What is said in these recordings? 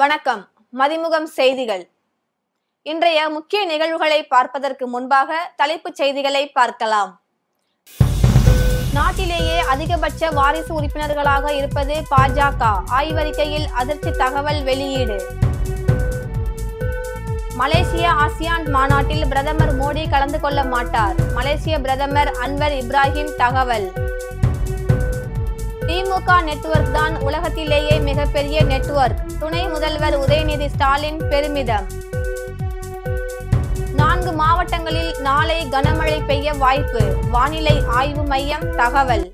வணக்கம். மதிமுகம் செய்திகள். இன்றைய முக்கிய நிகழ்வுகளை பார்ப்பதற்கு முன்பாக தலைப்புச் செய்திகளை பார்க்கலாம். நாட்டிலேயே அதிகபட்ச வாரிசு உறுப்பினர்களாக இருப்பது பாஜக. ஆய்வறிக்கையில் அதிர்ச்சி தகவல் வெளியீடு. மலேசிய ஆசியான் மாநாட்டில் பிரதமர் மோடி கலந்து கொள்ள மாட்டார். மலேசிய பிரதமர் அன்வர் இப்ராஹிம் தகவல். திமுக நெட்வொர்க் தான் உலகத்திலேயே மிகப்பெரிய நெட்வொர்க். துணை முதல்வர் உதயநிதி ஸ்டாலின் பெருமிதம். 4 மாவட்டங்களில் நாளை கனமழை பெய்ய வாய்ப்பு. வானிலை ஆய்வு மையம் தகவல்.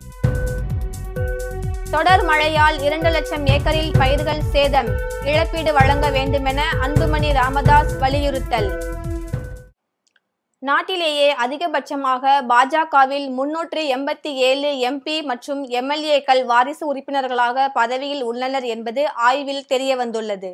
தொடர் மழையால் 2 லட்சம் ஏக்கரில் பயிர்கள் சேதம். இழப்பீடு வழங்க வேண்டுமென அன்புமணி ராமதாஸ் வலியுறுத்தல். நாட்டிலேயே அதிகபட்சமாக பாஜகவில் 387 எம்பி மற்றும் எம்எல்ஏக்கள் வாரிசு உறுப்பினர்களாக பதவியில் உள்ளனர் என்பது ஆய்வில் தெரியவந்துள்ளது.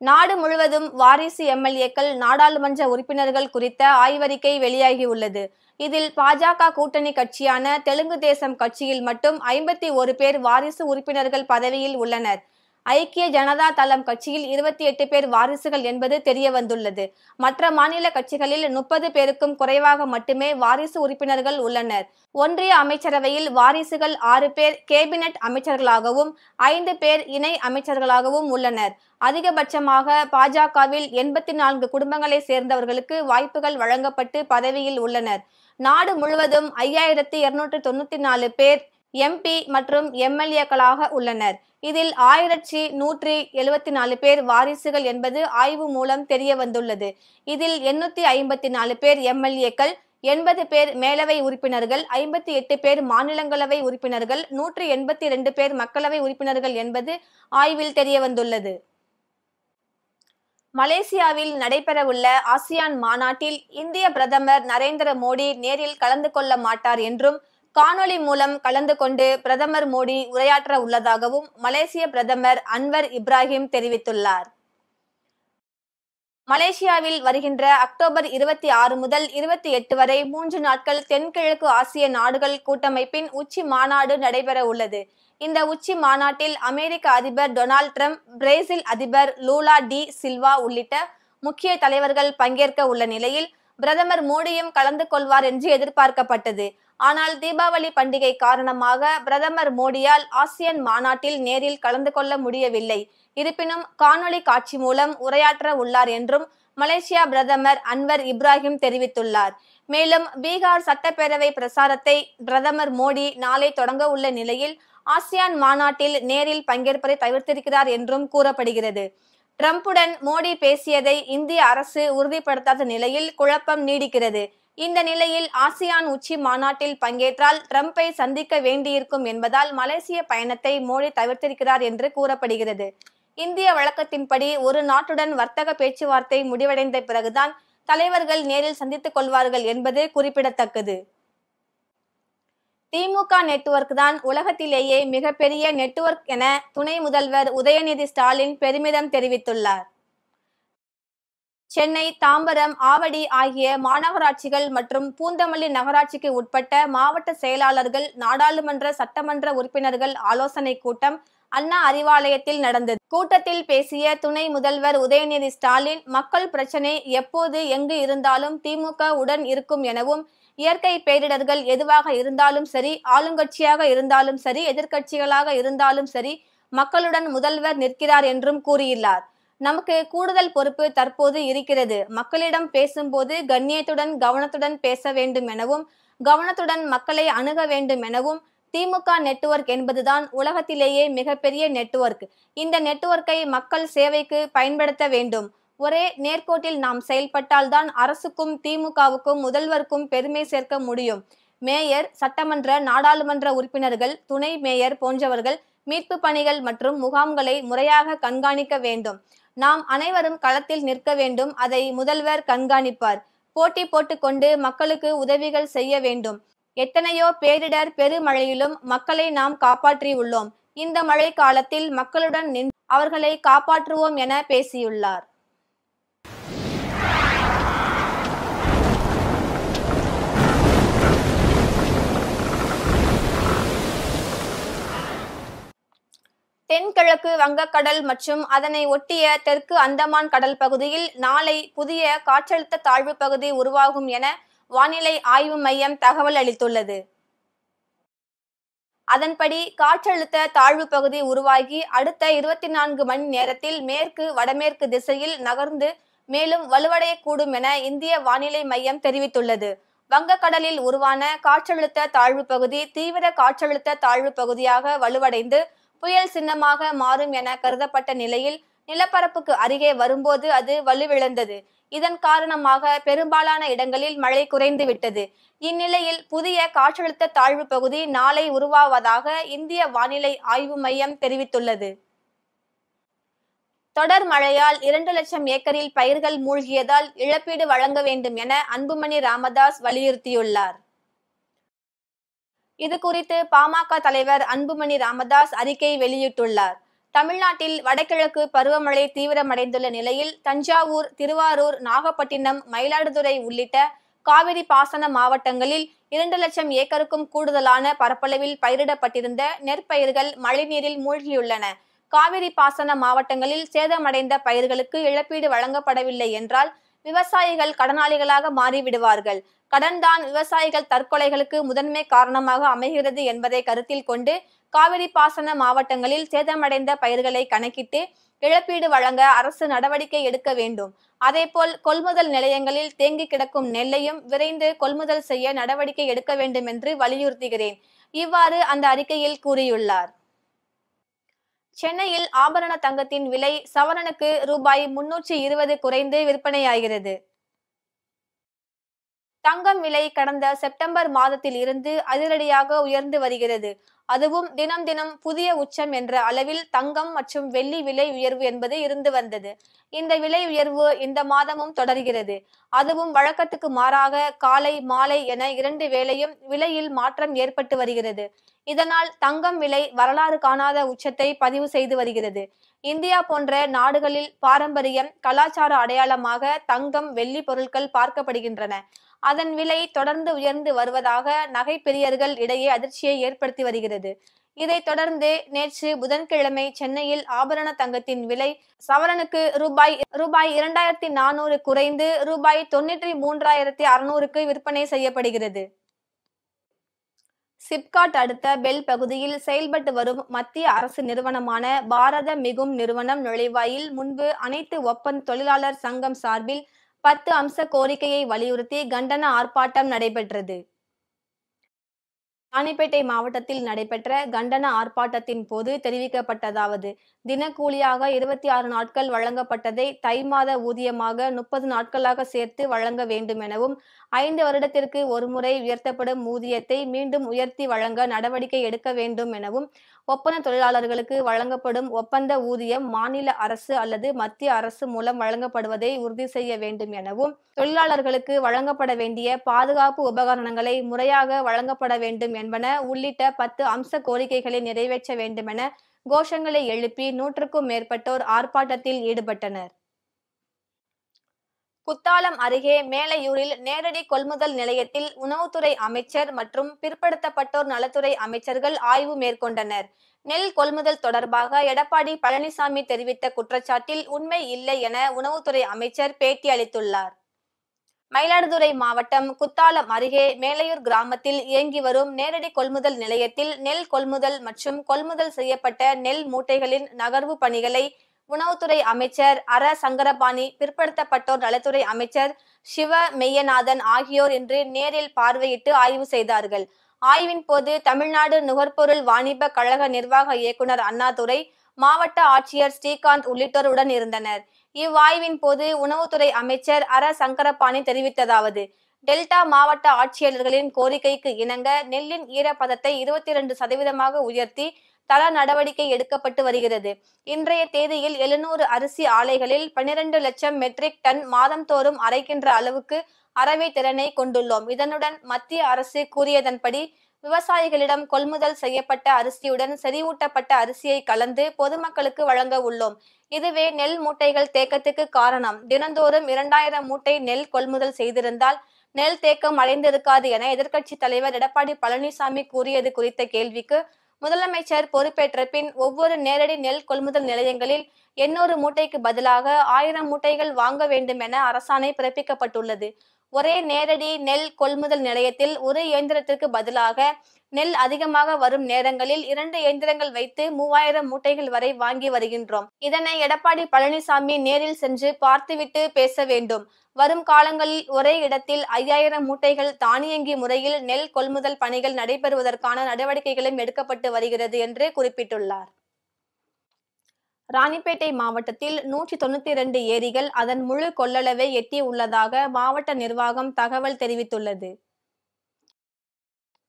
நாடு முழுவதும் வாரிசு எம்எல்ஏக்கள், நாடாளுமன்ற உறுப்பினர்கள் குறித்த ஆய்வறிக்கை வெளியாகியுள்ளது. இதில் பாஜக கூட்டணி கட்சியான தெலுங்கு தேசம் கட்சியில் மட்டும் 51 பேர் வாரிசு உறுப்பினர்கள் பதவியில் உள்ளனர். ஐக்கிய ஜனதா தளம் கட்சியில் 28 பேர் வாரிசுகள் என்பது தெரியவந்துள்ளது. மற்ற மாநில கட்சிகளில் 30 பேருக்கும் குறைவாக மட்டுமே வாரிசு உறுப்பினர்கள் உள்ளனர். ஒன்றிய அமைச்சரவையில் வாரிசுகள் 6 பேர் கேபினெட் அமைச்சர்களாகவும் 5 பேர் இணை அமைச்சர்களாகவும் உள்ளனர். அதிகபட்சமாக பாஜகவில் 84 குடும்பங்களை சேர்ந்தவர்களுக்கு வாய்ப்புகள் வழங்கப்பட்டு பதவியில் உள்ளனர். நாடு முழுவதும் 5294 பேர் எம்பி மற்றும் எம்எல்ஏக்களாக உள்ளனர். இதில் 1174 பேர் வாரிசுகள் என்பது ஆய்வு மூலம் தெரிய வந்துள்ளது. இதில் 854 பேர் எம்எல்ஏக்கள், 80 பேர் மேலவை உறுப்பினர்கள், 58 பேர் மாநிலங்களவை உறுப்பினர்கள், 182 பேர் மக்களவை உறுப்பினர்கள் என்பது ஆய்வில் தெரியவந்துள்ளது. மலேசியாவில் நடைபெறவுள்ள ஆசியான் மாநாட்டில் இந்திய பிரதமர் நரேந்திர மோடி நேரில் கலந்து கொள்ள மாட்டார் என்றும், காணொலி மூலம் கலந்து கொண்டு பிரதமர் மோடி உரையாற்ற உள்ளதாகவும் மலேசிய பிரதமர் அன்வர் இப்ராஹிம் தெரிவித்துள்ளார். மலேசியாவில் வருகின்ற அக்டோபர் 26 முதல் 28 வரை 3 நாட்கள் தென்கிழக்கு ஆசிய நாடுகள் கூட்டமைப்பின் உச்சி மாநாடு நடைபெற உள்ளது. இந்த உச்சி மாநாட்டில் அமெரிக்க அதிபர் டொனால்ட் ட்ரம்ப், பிரேசில் அதிபர் லூலா டி சில்வா உள்ளிட்ட முக்கிய தலைவர்கள் பங்கேற்க உள்ள நிலையில் பிரதமர் மோடியும் கலந்து கொள்வார் என்று எதிர்பார்க்கப்பட்டது. ஆனால் தீபாவளி பண்டிகை காரணமாக பிரதமர் மோடியால் ஆசியன் மாநாட்டில் நேரில் கலந்து கொள்ள முடியவில்லை. இருப்பினும் காணொலி காட்சி மூலம் உரையாற்ற உள்ளார் என்றும் மலேசியா பிரதமர் அன்வர் இப்ராஹிம் தெரிவித்துள்ளார். மேலும் பீகார் சட்டப்பேரவை பிரசாரத்தை பிரதமர் மோடி நாளை தொடங்க உள்ள நிலையில் ஆசியான் மாநாட்டில் நேரில் பங்கேற்பதை தவிர்த்திருக்கிறார் என்றும் கூறப்படுகிறது. ட்ரம்புடன் மோடி பேசியதை இந்திய அரசு உறுதிப்படுத்தாத நிலையில் குழப்பம் நீடிக்கிறது. இந்த நிலையில் ஆசியான் உச்சி மாநாட்டில் பங்கேற்றால் ட்ரம்பை சந்திக்க வேண்டியிருக்கும் என்பதால் மலேசிய பயணத்தை மோடி தவிர்த்திருக்கிறார் என்று கூறப்படுகிறது. இந்திய வழக்கத்தின்படி ஒரு நாட்டுடன் வர்த்தக பேச்சுவார்த்தை முடிவடைந்த பிறகுதான் தலைவர்கள் நேரில் சந்தித்துக் கொள்வார்கள் என்பது குறிப்பிடத்தக்கது. திமுக நெட்வொர்க் தான் உலகத்திலேயே மிகப்பெரிய நெட்வொர்க் என துணை முதல்வர் உதயநிதி ஸ்டாலின் பெருமிதம் தெரிவித்துள்ளார். சென்னை, தாம்பரம், ஆவடி ஆகிய மாநகராட்சிகள் மற்றும் பூந்தமல்லி நகராட்சிக்கு உட்பட்ட மாவட்ட செயலாளர்கள், நாடாளுமன்ற, சட்டமன்ற உறுப்பினர்கள் ஆலோசனை கூட்டம் அண்ணா அறிவாலயத்தில் நடந்தது. கூட்டத்தில் பேசிய துணை முதல்வர் உதயநிதி ஸ்டாலின், மக்கள் பிரச்சனை எப்போது எங்கு இருந்தாலும் திமுக உடன் இருக்கும் எனவும், இயற்கை பேரிடர்கள் எதுவாக இருந்தாலும் சரி, ஆளுங்கட்சியாக இருந்தாலும் சரி, எதிர்க்கட்சிகளாக இருந்தாலும் சரி, மக்களுடன் முதல்வர் நிற்கிறார் என்றும் கூறியுள்ளார். நமக்கு கூடுதல் பொறுப்பு தற்போது இருக்கிறது. மக்களிடம் பேசும்போது கண்ணியத்துடன், கவனத்துடன் பேச வேண்டும் எனவும், கவனத்துடன் மக்களை அணுக வேண்டும் எனவும், திமுக நெட்வொர்க் என்பதுதான் உலகத்திலேயே மிகப்பெரிய நெட்வொர்க். இந்த நெட்வொர்க்கை மக்கள் சேவைக்கு பயன்படுத்த வேண்டும். ஒரே நேர்கோட்டில் நாம் செயல்பட்டால்தான் அரசுக்கும் திமுகவுக்கும் முதல்வருக்கும் பெருமை சேர்க்க முடியும். மேயர், சட்டமன்ற, நாடாளுமன்ற உறுப்பினர்கள், துணை மேயர் போன்றவர்கள் மீட்பு பணிகள் மற்றும் முகாம்களை முறையாக கண்காணிக்க வேண்டும். நாம் அனைவரும் களத்தில் நிற்க வேண்டும். அதை முதல்வர் கண்காணிப்பார். போட்டி போட்டுக்கொண்டு மக்களுக்கு உதவிகள் செய்ய வேண்டும். எத்தனையோ பேரிடர் பெருமழையிலும் மக்களை நாம் காப்பாற்றியுள்ளோம். இந்த மழை காலத்தில் மக்களுடன் நின்று அவர்களை காப்பாற்றுவோம் என பேசியுள்ளார். தென்கிழக்கு வடகிழக்கு வங்கக்கடல் மற்றும் அதனை ஒட்டிய தெற்கு அந்தமான் கடல் பகுதியில் நாளை புதிய காற்றழுத்த தாழ்வு பகுதி உருவாகும் என வானிலை ஆய்வு மையம் தகவல் அளித்துள்ளது. அதன்படி காற்றழுத்த தாழ்வு பகுதி உருவாகி அடுத்த 24 மணி நேரத்தில் மேற்கு வடமேற்கு திசையில் நகர்ந்து மேலும் வலுவடையக்கூடும் என இந்திய வானிலை மையம் தெரிவித்துள்ளது. வங்கக்கடலில் உருவான காற்றழுத்த தாழ்வு பகுதி தீவிர காற்றழுத்த தாழ்வு பகுதியாக வலுவடைந்து புயல் சின்னமாக மாறும் என கருதப்பட்ட நிலையில் நிலப்பரப்புக்கு அருகே வரும்போது அது வலுவிழந்தது. இதன் காரணமாக பெரும்பாலான இடங்களில் மழை குறைந்து விட்டது. இந்நிலையில் புதிய காற்றழுத்த தாழ்வு பகுதி நாளை உருவாவதாக இந்திய வானிலை ஆய்வு மையம் தெரிவித்துள்ளது. தொடர் மழையால் 2 லட்சம் ஏக்கரில் பயிர்கள் மூழ்கியதால் இழப்பீடு வழங்க வேண்டும் என அன்புமணி ராமதாஸ் வலியுறுத்தியுள்ளார். இது குறித்து பாமக தலைவர் அன்புமணி ராமதாஸ் அறிக்கை வெளியிட்டுள்ளார். தமிழ்நாட்டில் வடகிழக்கு பருவமழை தீவிரமடைந்துள்ள நிலையில் தஞ்சாவூர், திருவாரூர், நாகப்பட்டினம், மயிலாடுதுறை உள்ளிட்ட காவிரி பாசன மாவட்டங்களில் 2 லட்சம் ஏக்கருக்கும் கூடுதலான பரப்பளவில் பயிரிடப்பட்டிருந்த நெற்பயிர்கள் மழைநீரில் மூழ்கியுள்ளன. காவிரி பாசன மாவட்டங்களில் சேதமடைந்த பயிர்களுக்கு இழப்பீடு வழங்கப்படவில்லை என்றால் விவசாயிகள் கடனாளிகளாக மாறிவிடுவார்கள். கடன்தான் விவசாயிகள் தற்கொலைகளுக்கு முதன்மை காரணமாக அமைகிறது என்பதை கருத்தில் கொண்டு காவிரி பாசன மாவட்டங்களில் சேதமடைந்த பயிர்களை கணக்கிட்டு இழப்பீடு வழங்க அரசு நடவடிக்கை எடுக்க வேண்டும். அதேபோல் கொள்முதல் நிலையங்களில் தேங்கி கிடக்கும் நெல்லையும் விரைந்து கொள்முதல் செய்ய நடவடிக்கை எடுக்க வேண்டும் என்று வலியுறுத்துகிறேன். இவ்வாறு அந்த அறிக்கையில் கூறியுள்ளார். சென்னையில் ஆபரண தங்கத்தின் விலை சவரனுக்கு ரூபாய் 320 குறைந்து விற்பனையாகிறது. தங்கம் விலை கடந்த செப்டம்பர் மாதத்தில் இருந்து அதிரடியாக உயர்ந்து வருகிறது. அதுவும் தினம் தினம் புதிய உச்சம் என்ற அளவில் தங்கம் மற்றும் வெள்ளி விலை உயர்வு என்பது இருந்து வந்தது. இந்த விலை உயர்வு இந்த மாதமும் தொடர்கிறது. அதுவும் வழக்கத்துக்கு மாறாக காலை மாலை என 2 வேளையும் விலையில் மாற்றம் ஏற்பட்டு வருகிறது. இதனால் தங்கம் விலை வரலாறு காணாத உச்சத்தை பதிவு செய்து வருகிறது. இந்தியா போன்ற நாடுகளில் பாரம்பரியம், கலாச்சார அடையாளமாக தங்கம், வெள்ளி பொருட்கள் பார்க்கப்படுகின்றன. அதன் விலை தொடர்ந்து உயர்ந்து வருவதாக நகை பிரியர்கள் இடையே அதிர்ச்சியை ஏற்படுத்தி வருகிறது. இதைத் தொடர்ந்து நேற்று புதன்கிழமை சென்னையில் ஆபரண தங்கத்தின் விலை சவரனுக்கு ரூபாய் 2400 குறைந்து ரூபாய் 93,600க்கு விற்பனை செய்யப்படுகிறது. சிப்காட் அடுத்த பெல் பகுதியில் செயல்பட்டு வரும் மத்திய அரசு நிறுவனமான பாரத மிகும் நிறுவனம் நுழைவாயில் முன்பு அனைத்து ஒப்பந்த தொழிலாளர் சங்கம் சார்பில் 10 அம்ச கோரிக்கையை வலியுறுத்தி கண்டன ஆர்ப்பாட்டம் நடைபெற்றது. ராணிப்பேட்டை மாவட்டத்தில் நடைபெற்ற கண்டன ஆர்ப்பாட்டத்தின் போது தெரிவிக்கப்பட்டதாவது: தினக்கூலியாக 26 நாட்கள் வழங்கப்பட்டதை தை மாத ஊதியமாக 30 நாட்களாக சேர்த்து வழங்க வேண்டும் எனவும் 5 வருடத்திற்கு ஒருமுறை உயர்த்தப்படும் ஊதியத்தை மீண்டும் உயர்த்தி வழங்க நடவடிக்கை எடுக்க வேண்டும் எனவும், ஒப்பந்த தொழிலாளர்களுக்கு வழங்கப்படும் ஒப்பந்த ஊதியம் மாநில அரசு அல்லது மத்திய அரசு மூலம் வழங்கப்படுவதை உறுதி செய்ய வேண்டும் எனவும், தொழிலாளர்களுக்கு வழங்கப்பட வேண்டிய பாதுகாப்பு உபகரணங்களை முறையாக வழங்கப்பட வேண்டும் என்பன உள்ளிட்ட 10 அம்ச கோரிக்கைகளை நிறைவேற்ற வேண்டுமென கோஷங்களை எழுப்பி 100க்கும் மேற்பட்டோர் ஆர்ப்பாட்டத்தில் ஈடுபட்டனர். குத்தாலம் அருகே மேலையூரில் நேரடி கொள்முதல் நிலையத்தில் உணவுத்துறை அமைச்சர் மற்றும் பிற்படுத்தப்பட்டோர் நலத்துறை அமைச்சர்கள் ஆய்வு மேற்கொண்டனர். நெல் கொள்முதல் தொடர்பாக எடப்பாடி பழனிசாமி தெரிவித்த குற்றச்சாட்டில் உண்மை இல்லை என உணவுத்துறை அமைச்சர் பேட்டி அளித்துள்ளார். மயிலாடுதுறை மாவட்டம் குத்தாலம் அருகே மேலையூர் கிராமத்தில் இயங்கி வரும் நேரடி கொள்முதல் நிலையத்தில் நெல் கொள்முதல் மற்றும் கொள்முதல் செய்யப்பட்ட நெல் மூட்டைகளின் நகர்வு பணிகளை உணவுத்துறை அமைச்சர் அர சங்கரபாணி, பிற்படுத்தப்பட்டோர் நலத்துறை அமைச்சர் சிவ மெய்யநாதன் ஆகியோர் இன்று நேரில் பார்வையிட்டு ஆய்வு செய்தார்கள். ஆய்வின் போது தமிழ்நாடு நுகர்பொருள் வாணிப கழக நிர்வாக இயக்குநர் அண்ணாதுரை, மாவட்ட ஆட்சியர் ஸ்ரீகாந்த் உள்ளிட்டோர் உடன் இருந்தனர். இவ்வாய்வின் போது உணவுத்துறை அமைச்சர் அர சங்கரபாணி தெரிவித்ததாவது: டெல்டா மாவட்ட ஆட்சியாளர்களின் கோரிக்கைக்கு இணங்க நெல்லின் ஈரப்பதத்தை 22% உயர்த்தி தர நடவடிக்கை எடுக்கப்பட்டு வருகிறது. இன்றைய தேதியில் 700 அரிசி ஆலைகளில் 12 லட்சம் மெட்ரிக் டன் மாதந்தோறும் அரைக்கின்ற அளவுக்கு அரவை திறனை கொண்டுள்ளோம். இதனுடன் மத்திய அரசு கூறியதன்படி விவசாயிகளிடம் கொள்முதல் செய்யப்பட்ட அரிசியுடன் செறிவூட்டப்பட்ட அரிசியை கலந்து பொதுமக்களுக்கு வழங்க உள்ளோம். இதுவே நெல் மூட்டைகள் தேக்கத்துக்கு காரணம். தினந்தோறும் 2000 மூட்டை நெல் கொள்முதல் செய்திருந்தால் நெல் தேக்கம் அடைந்திருக்காது என எதிர்க்கட்சி தலைவர் எடப்பாடி பழனிசாமி கூறியது குறித்த கேள்விக்கு முதலமைச்சர் பொறுப்பேற்ற பின் ஒவ்வொரு நேரடி நெல் கொள்முதல் நிலையங்களில் 800 மூட்டைக்கு பதிலாக 1000 மூட்டைகள் வாங்க வேண்டும் என அரசாணை பிறப்பிக்கப்பட்டுள்ளது. ஒரே நேரடி நெல் கொள்முதல் நிலையத்தில் ஒரு இயந்திரத்திற்கு பதிலாக நெல் அதிகமாக வரும் நேரங்களில் 2 இயந்திரங்கள் வைத்து 3000 மூட்டைகள் வரை வாங்கி வருகின்றோம். இதனை எடப்பாடி பழனிசாமி நேரில் சென்று பார்த்துவிட்டு பேச வேண்டும். வரும் காலங்களில் ஒரே இடத்தில் 5000 மூட்டைகள் தானியங்கி முறையில் நெல் கொள்முதல் பணிகள் நடைபெறுவதற்கான நடவடிக்கைகளும் எடுக்கப்பட்டு வருகிறது என்று குறிப்பிட்டுள்ளார். ராணிப்பேட்டை மாவட்டத்தில் 192 ஏரிகள் அதன் முழு கொள்ளளவை எட்டி உள்ளதாக மாவட்ட நிர்வாகம் தகவல் தெரிவித்துள்ளது.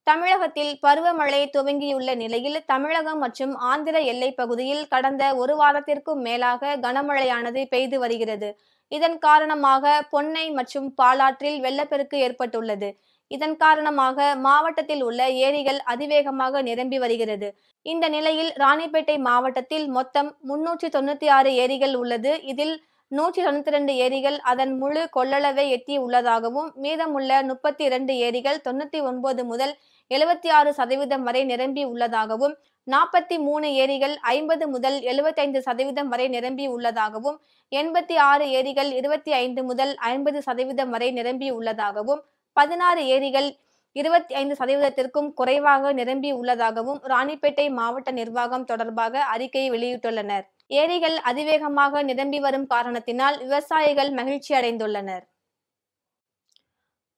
தமிழகத்தில் பருவமழை துவங்கியுள்ள நிலையில் தமிழகம் மற்றும் ஆந்திர எல்லைப் பகுதியில் கடந்த ஒரு வாரத்திற்கும் மேலாக கனமழையானது பெய்து வருகிறது. இதன் காரணமாக பொன்னை மற்றும் பாலாற்றில் வெள்ளப்பெருக்கு ஏற்பட்டுள்ளது. இதன் காரணமாக மாவட்டத்தில் உள்ள ஏரிகள் அதிவேகமாக நிரம்பி வருகிறது. இந்த நிலையில் ராணிப்பேட்டை மாவட்டத்தில் மொத்தம் 396 ஏரிகள் உள்ளது. இதில் 192 ஏரிகள் அதன் முழு கொள்ளளவை எட்டி உள்ளதாகவும் மீதமுள்ள 32 ஏரிகள் 99 முதல் 76% வரை நிரம்பி உள்ளதாகவும் 43 ஏரிகள் 50 முதல் 75% வரை நிரம்பி உள்ளதாகவும் 86 ஏரிகள் 25 முதல் 50% வரை நிரம்பி உள்ளதாகவும் 16 ஏரிகள் 25%த்திற்கும் குறைவாக நிரம்பி உள்ளதாகவும் ராணிப்பேட்டை மாவட்ட நிர்வாகம் தொடர்பாக அறிக்கை வெளியிட்டுள்ளனர். ஏரிகள் அதிவேகமாக நிரம்பி வரும் காரணத்தினால் விவசாயிகள் மகிழ்ச்சி அடைந்துள்ளனர்.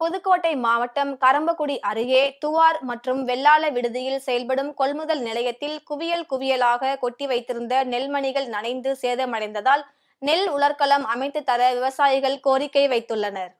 புதுக்கோட்டை மாவட்டம் கறம்பக்குடி அருகே துவார் மற்றும் வெள்ளாள விடுதியில் செயல்படும் கொள்முதல் நிலையத்தில் குவியல் குவியலாக கொட்டி வைத்திருந்த நெல்மணிகள் நனைந்து சேதமடைந்ததால் நெல் உலர்களம் அமைத்து தர விவசாயிகள் கோரிக்கை வைத்துள்ளனர்.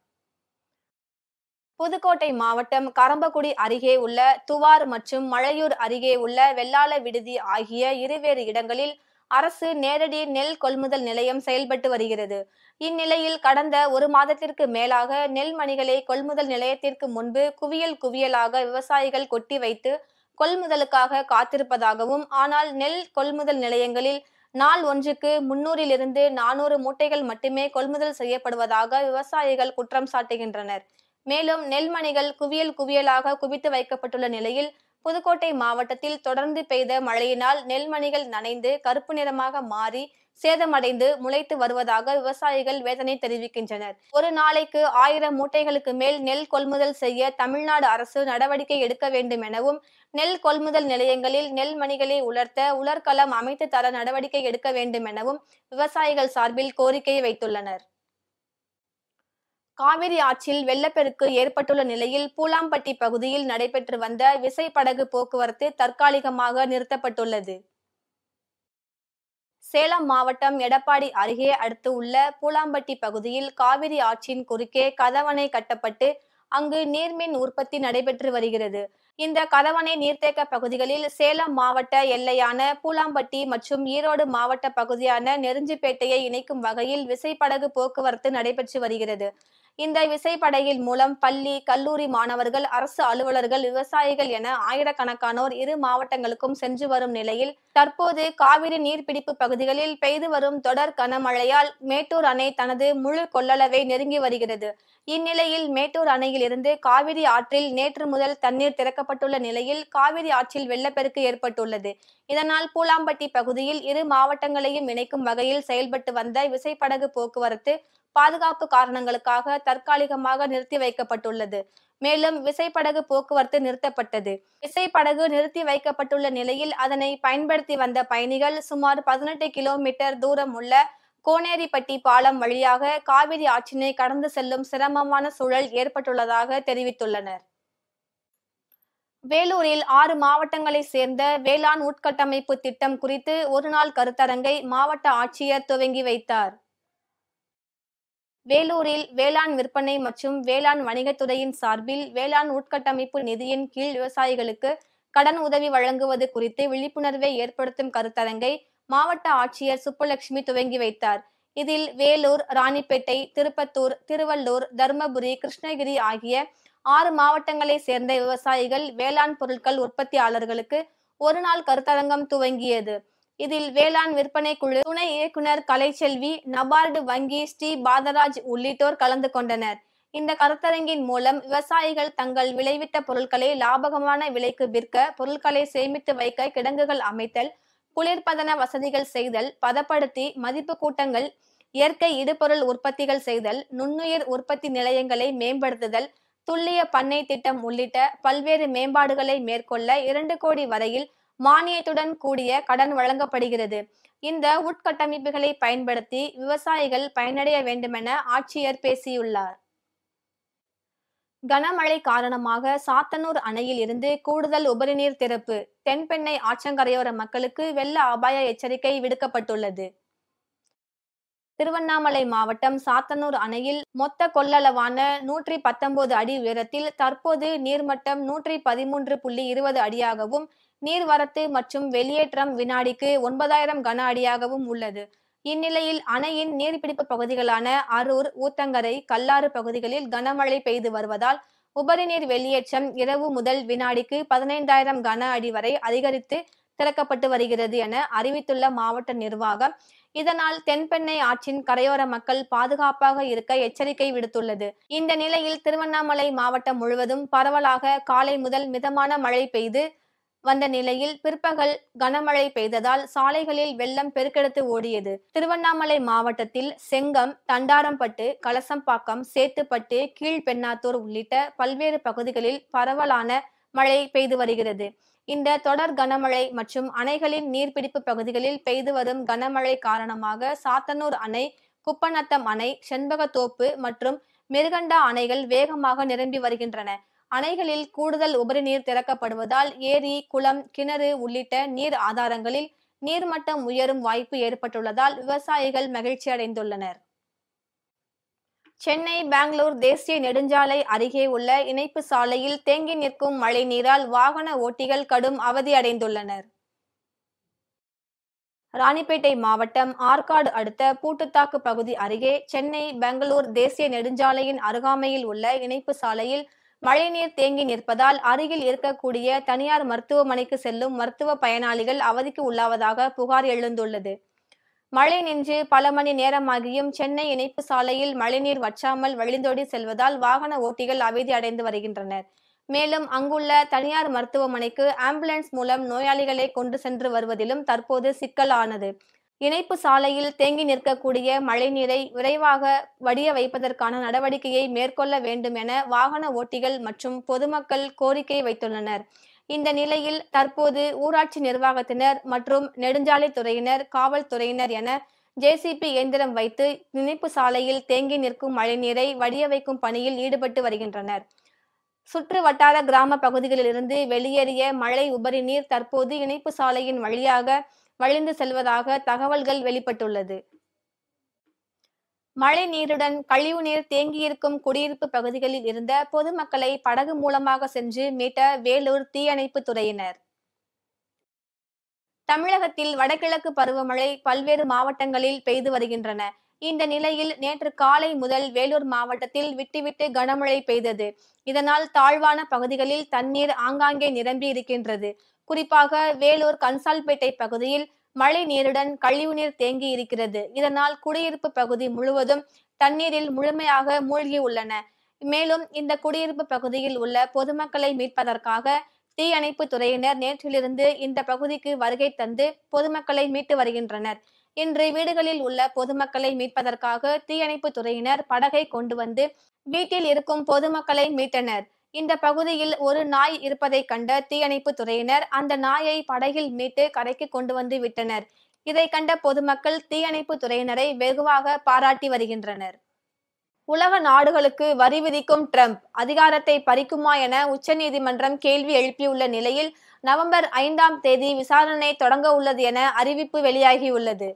புதுக்கோட்டை மாவட்டம் கறம்பக்குடி அருகே உள்ள துவார் மற்றும் மழையூர் அருகே உள்ள வெள்ளாள விடுதி ஆகிய இருவேறு இடங்களில் அரசு நேரடி நெல் கொள்முதல் நிலையம் செயல்பட்டு வருகிறது. இந்நிலையில் கடந்த ஒரு மாதத்திற்கு மேலாக நெல்மணிகளை கொள்முதல் நிலையத்திற்கு முன்பு குவியல் குவியலாக விவசாயிகள் கொட்டி வைத்து கொள்முதலுக்காக காத்திருப்பதாகவும், ஆனால் நெல் கொள்முதல் நிலையங்களில் நாள் ஒன்றுக்கு 300 - 400 மூட்டைகள் மட்டுமே கொள்முதல் செய்யப்படுவதாக விவசாயிகள் குற்றம் சாட்டுகின்றனர். மேலும் நெல்மணிகள் குவியல் குவியலாக குவித்து வைக்கப்பட்டுள்ள நிலையில் புதுக்கோட்டை மாவட்டத்தில் தொடர்ந்து பெய்த மழையினால் நெல்மணிகள் நனைந்து கருப்பு நிறமாக மாறி சேதமடைந்து முளைத்து வருவதாக விவசாயிகள் வேதனை தெரிவிக்கின்றனர். ஒரு நாளைக்கு 1000 மூட்டைகளுக்கு மேல் நெல் கொள்முதல் செய்ய தமிழ்நாடு அரசு நடவடிக்கை எடுக்க வேண்டும் எனவும், நெல் கொள்முதல் நிலையங்களில் நெல்மணிகளை உலர்த்த உலர்களம் அமைத்து தர நடவடிக்கை எடுக்க வேண்டும் எனவும் விவசாயிகள் சார்பில் கோரிக்கை வைத்துள்ளனர். காவிரி ஆற்றில் வெள்ளப்பெருக்கு ஏற்பட்டுள்ள நிலையில் பூலாம்பட்டி பகுதியில் நடைபெற்று வந்த விசைப்படகு போக்குவரத்து தற்காலிகமாக நிறுத்தப்பட்டுள்ளது. சேலம் மாவட்டம் எடப்பாடி அருகே அடுத்து உள்ள பூலாம்பட்டி பகுதியில் காவிரி ஆற்றின் குறுக்கே கதவணை கட்டப்பட்டு அங்கு நீர்மின் உற்பத்தி நடைபெற்று வருகிறது. இந்த கதவணை நீர்த்தேக்க பகுதிகளில் சேலம் மாவட்ட எல்லையான பூலாம்பட்டி மற்றும் ஈரோடு மாவட்ட பகுதியான நெருஞ்சிப்பேட்டையை இணைக்கும் வகையில் விசைப்படகு போக்குவரத்து நடைபெற்று வருகிறது. இந்த விசைப்படகில் மூலம் பள்ளி, கல்லூரி மாணவர்கள், அரசு அலுவலர்கள், விவசாயிகள் என ஆயிரக்கணக்கானோர் இரு மாவட்டங்களுக்கும் சென்று வரும் நிலையில் தற்போது காவிரி நீர்பிடிப்பு பகுதிகளில் பெய்து வரும் தொடர் கனமழையால் மேட்டூர் அணை தனது முழு கொள்ளளவை நெருங்கி வருகிறது. இந்நிலையில் மேட்டூர் அணையில் இருந்து காவிரி ஆற்றில் நேற்று முதல் தண்ணீர் திறக்கப்பட்டுள்ள நிலையில் காவிரி ஆற்றில் வெள்ளப்பெருக்கு ஏற்பட்டுள்ளது. இதனால் பூலாம்பட்டி பகுதியில் இரு மாவட்டங்களையும் இணைக்கும் வகையில் செயல்பட்டு வந்த விசைப்படகு போக்குவரத்து பாதுகாப்பு காரணங்களுக்காக தற்காலிகமாக நிறுத்தி வைக்கப்பட்டுள்ளது. மேலும் விசைப்படகு போக்குவரத்து நிறுத்தப்பட்டது. விசைப்படகு நிறுத்தி வைக்கப்பட்டுள்ள நிலையில் அதனை பயன்படுத்தி வந்த பயணிகள் சுமார் 18 கிலோமீட்டர் தூரம் உள்ள கோனேரிப்பட்டி பாலம் வழியாக காவிரி ஆற்றினை கடந்து செல்லும் சிரமமான சூழல் ஏற்பட்டுள்ளதாக தெரிவித்துள்ளனர். வேலூரில் 6 மாவட்டங்களை சேர்ந்த வேளாண் உட்கட்டமைப்பு திட்டம் குறித்து ஒருநாள் கருத்தரங்கை மாவட்ட ஆட்சியர் துவங்கி வைத்தார். வேலூரில் வேளாண் விற்பனை மற்றும் வேளாண் வணிகத்துறையின் சார்பில் வேளாண் உட்கட்டமைப்பு நிதியின் கீழ் விவசாயிகளுக்கு கடன் உதவி வழங்குவது குறித்து விழிப்புணர்வை ஏற்படுத்தும் கருத்தரங்கை மாவட்ட ஆட்சியர் சுப்புலட்சுமி துவங்கி வைத்தார். இதில் வேலூர், ராணிப்பேட்டை, திருப்பத்தூர், திருவள்ளூர், தர்மபுரி, கிருஷ்ணகிரி ஆகிய 6 மாவட்டங்களை சேர்ந்த விவசாயிகள், வேளாண் பொருட்கள் உற்பத்தியாளர்களுக்கு ஒருநாள் கருத்தரங்கம் துவங்கியது. இதில் வேளாண் விற்பனை குழு துணை இயக்குனர் கலைச்செல்வி, நபார்டு வங்கி ஸ்ரீ பாதராஜ் உள்ளிட்டோர் கலந்து கொண்டனர். இந்த கருத்தரங்கின் மூலம் விவசாயிகள் தங்கள் விளைவித்த பொருட்களை லாபகமான விலைக்கு விற்க, பொருட்களை சேமித்து வைக்க கிடங்குகள் அமைத்தல், குளிர்பதன வசதிகள் செய்தல், பதப்படுத்தி மதிப்பு கூட்டங்கள், இயற்கை இடுபொருள் உற்பத்திகள் செய்தல், நுண்ணுயிர் உற்பத்தி நிலையங்களை மேம்படுத்துதல், துல்லிய பண்ணை திட்டம் உள்ளிட்ட பல்வேறு மேம்பாடுகளை மேற்கொள்ள 2 கோடி வரையில் மானியத்துடன் கூடிய கடன் வழங்கப்படுகிறது. இந்த உட்கட்டமைப்புகளை பயன்படுத்தி விவசாயிகள் பயனடைய வேண்டுமென ஆட்சியர் பேசியுள்ளார். கனமழை காரணமாக சாத்தனூர் அணையில் இருந்து கூடுதல் உபரிநீர் திறப்பு. தென்பெண்ணை ஆற்றங்கரையோர மக்களுக்கு வெள்ள அபாய எச்சரிக்கை விடுக்கப்பட்டுள்ளது. திருவண்ணாமலை மாவட்டம் சாத்தனூர் அணையில் மொத்த கொள்ளளவான 119 அடி உயரத்தில் தற்போது நீர்மட்டம் 113.20 அடியாகவும், நீர்வரத்து மற்றும் வெளியேற்றம் வினாடிக்கு 9000 கன அடியாகவும் உள்ளது. இந்நிலையில் அணையின் நீர்பிடிப்பு பகுதிகளான அரூர், ஊத்தங்கரை, கல்லாறு பகுதிகளில் கனமழை பெய்து வருவதால் உபரிநீர் வெளியேற்றம் இரவு முதல் வினாடிக்கு 15000 கன அடி வரை அதிகரித்து திறக்கப்பட்டு வருகிறது என அறிவித்துள்ள மாவட்ட நிர்வாகம். இதனால் தென்பெண்ணை ஆற்றின் கரையோர மக்கள் பாதுகாப்பாக இருக்க எச்சரிக்கை விடுத்துள்ளது. இந்த நிலையில் திருவண்ணாமலை மாவட்டம் முழுவதும் பரவலாக காலை முதல் மிதமான மழை பெய்து வந்த நிலையில் பிற்பகல் கனமழை பெய்ததால் சாலைகளில் வெள்ளம் பெருக்கெடுத்து ஓடியது. திருவண்ணாமலை மாவட்டத்தில் செங்கம், தண்டாரம்பட்டு, கலசம்பாக்கம், சேத்துப்பட்டு, கீழ்பெண்ணாத்தூர் உள்ளிட்ட பல்வேறு பகுதிகளில் பரவலான மழை பெய்து வருகிறது. இந்த தொடர் கனமழை மற்றும் அணைகளின் நீர்பிடிப்பு பகுதிகளில் பெய்து வரும் கனமழை காரணமாக சாத்தனூர் அணை, குப்பநத்தம் அணை, செண்பகத்தோப்பு மற்றும் மிருகண்டா அணைகள் வேகமாக நிரம்பி வருகின்றன. அணைகளில் கூடுதல் உபரிநீர் திறக்கப்படுவதால் ஏரி, குளம், கிணறு உள்ளிட்ட நீர் ஆதாரங்களில் நீர்மட்டம் உயரும் வாய்ப்பு ஏற்பட்டுள்ளதால் விவசாயிகள் மகிழ்ச்சி அடைந்துள்ளனர். சென்னை பெங்களூர் தேசிய நெடுஞ்சாலை அருகே உள்ள இணைப்பு சாலையில் தேங்கி நிற்கும் மழை நீரால் வாகன ஓட்டிகள் கடும் அவதி அடைந்துள்ளனர். ராணிப்பேட்டை மாவட்டம் ஆற்காடு அடுத்த பூட்டுத்தாக்கு பகுதி அருகே சென்னை பெங்களூர் தேசிய நெடுஞ்சாலையின் அருகாமையில் உள்ள இணைப்பு சாலையில் மழைநீர் தேங்கி நிற்பதால் அருகில் இருக்கக்கூடிய தனியார் மருத்துவமனைக்கு செல்லும் மருத்துவ பயனாளிகள் அவதிக்கு உள்ளாவதாக புகார் எழுந்துள்ளது. மழை நின்று பல மணி நேரமாகியும் சென்னை இணைப்பு சாலையில் மழைநீர் வற்றாமல் வழிந்தோடி செல்வதால் வாகன ஓட்டிகள் அவதி அடைந்து வருகின்றனர். மேலும் அங்குள்ள தனியார் மருத்துவமனைக்கு ஆம்புலன்ஸ் மூலம் நோயாளிகளை கொண்டு சென்று வருவதிலும் தற்போது சிக்கலானது. இணைப்பு சாலையில் தேங்கி நிற்கக்கூடிய மழைநீரை விரைவாக வடிய வைப்பதற்கான நடவடிக்கையை மேற்கொள்ள வேண்டும் என வாகன ஓட்டிகள் மற்றும் பொதுமக்கள் கோரிக்கை வைத்துள்ளனர். இந்த நிலையில் தற்போது ஊராட்சி நிர்வாகத்தினர் மற்றும் நெடுஞ்சாலைத்துறையினர், காவல்துறையினர் என ஜேசிபி இயந்திரம் வைத்து இணைப்பு சாலையில் தேங்கி நிற்கும் மழைநீரை வடிய வைக்கும் பணியில் ஈடுபட்டு வருகின்றனர். சுற்று வட்டார கிராம பகுதிகளிலிருந்து வெளியேறிய மழை உபரி நீர் தற்போது இணைப்பு சாலையின் வழியாக வழிந்து செல்வதாக தகவல்கள் வெளிப்பட்டுள்ளது. மழை நீருடன் கழிவுநீர் தேங்கியிருக்கும் குடியிருப்பு பகுதிகளில் இருந்த பொதுமக்களை படகு மூலமாக சென்று மீட்ட வேலூர் தீயணைப்பு துறையினர். தமிழகத்தில் வடகிழக்கு பருவமழை பல்வேறு மாவட்டங்களில் பெய்து வருகின்றன. இந்த நிலையில் நேற்று காலை முதல் வேலூர் மாவட்டத்தில் விட்டுவிட்டு கனமழை பெய்தது. இதனால் தாழ்வான பகுதிகளில் தண்ணீர் ஆங்காங்கே நிரம்பி இருக்கின்றது. குறிப்பாக வேலூர் கன்சால்பேட்டை பகுதியில் மழை நீருடன் கழிவுநீர் தேங்கி இருக்கிறது. இதனால் குடியிருப்பு பகுதி முழுவதும் தண்ணீரில் முழுமையாக மூழ்கி உள்ளன. மேலும் இந்த குடியிருப்பு பகுதியில் உள்ள பொதுமக்களை மீட்பதற்காக தீயணைப்பு துறையினர் நேற்றிலிருந்து இந்த பகுதிக்கு வருகை தந்து பொதுமக்களை மீட்டு வருகின்றனர். இன்று வீடுகளில் உள்ள பொதுமக்களை மீட்பதற்காக தீயணைப்பு துறையினர் படகை கொண்டு வந்து வீட்டில் இருக்கும் பொதுமக்களை மீட்டனர். இந்த பகுதியில் ஒரு நாய் இருப்பதை கண்ட தீயணைப்பு துறையினர் அந்த நாயை படகில் மீட்டு கரைக்கு கொண்டு வந்து விட்டனர். இதை கண்ட பொதுமக்கள் தீயணைப்பு துறையினரை வெகுவாக பாராட்டி வருகின்றனர். உலக நாடுகளுக்கு வரி விதிக்கும் ட்ரம்ப் அதிகாரத்தை பறிக்குமா என உச்சநீதிமன்றம் கேள்வி எழுப்பியுள்ள நிலையில் நவம்பர் 5ஆம் தேதி விசாரணை தொடங்க உள்ளது என அறிவிப்பு வெளியாகியுள்ளது.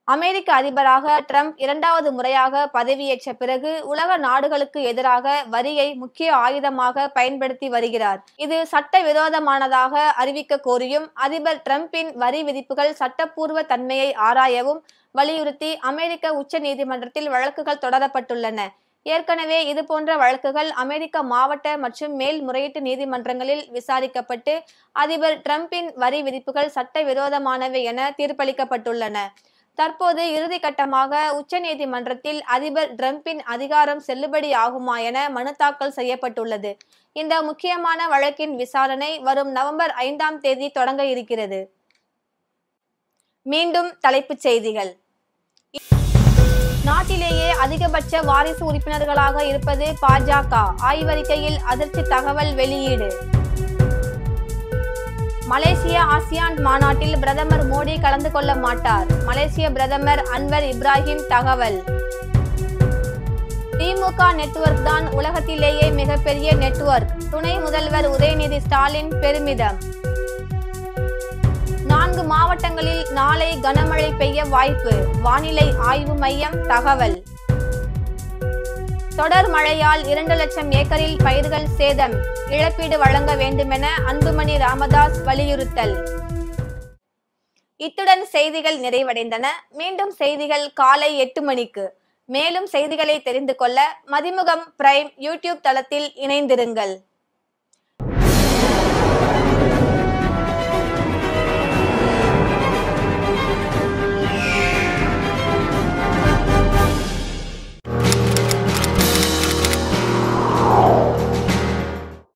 அமெரிக்க அதிபராக ட்ரம்ப் 2வது முறையாக பதவியேற்ற பிறகு உலக நாடுகளுக்கு எதிராக வரியை முக்கிய ஆயுதமாக பயன்படுத்தி வருகிறார். இது சட்டவிரோதமானதாக அறிவிக்க கோரியும் அதிபர் ட்ரம்பின் வரி விதிப்புகள் சட்டப்பூர்வ தன்மையை ஆராயவும் வலியுறுத்தி அமெரிக்க உச்ச நீதிமன்றத்தில் வழக்குகள் தொடரப்பட்டுள்ளன. ஏற்கனவே இதுபோன்ற வழக்குகள் அமெரிக்க மாவட்ட மற்றும் மேல்முறையீட்டு நீதிமன்றங்களில் விசாரிக்கப்பட்டு அதிபர் ட்ரம்பின் வரி விதிப்புகள் சட்டவிரோதமானவை என தீர்ப்பளிக்கப்பட்டுள்ளன. தற்போது இறுதிக்கட்டமாக உச்சநீதிமன்றத்தில் அதிபர் டிரம்பின் அதிகாரம் செல்லுபடி ஆகுமா என மனு தாக்கல் செய்யப்பட்டுள்ளது. இந்த முக்கியமான வழக்கின் விசாரணை வரும் நவம்பர் 5ஆம் தேதி தொடங்க இருக்கிறது. மீண்டும் தலைப்புச் செய்திகள். நாட்டிலேயே அதிகபட்ச வாரிசு உறுப்பினர்களாக இருப்பது பாஜக. ஆய்வறிக்கையில் அதிர்ச்சி தகவல் வெளியீடு. மலேசிய ஆசியான் மாநாட்டில் பிரதமர் மோடி கலந்து கொள்ள மாட்டார். மலேசிய பிரதமர் அன்வர் இப்ராஹிம் தகவல். திமுக நெட்வொர்க் தான் உலகத்திலேயே மிகப்பெரிய நெட்வொர்க். துணை முதல்வர் உதயநிதி ஸ்டாலின் பெருமிதம். 4 மாவட்டங்களில் நாளை கனமழை பெய்ய வாய்ப்பு. வானிலை ஆய்வு மையம் தகவல். தொடர் மழையால் 2 லட்சம் ஏக்கரில் பயிர்கள் சேதம். இழப்பீடு வழங்க வேண்டுமென அன்புமணி ராமதாஸ் வலியுறுத்தல். இத்துடன் செய்திகள் நிறைவடைந்தன. மீண்டும் செய்திகள் காலை 8 மணிக்கு. மேலும் செய்திகளை தெரிந்து கொள்ள மதிமுகம் பிரைம் யூடியூப் தளத்தில் இணைந்திருங்கள்.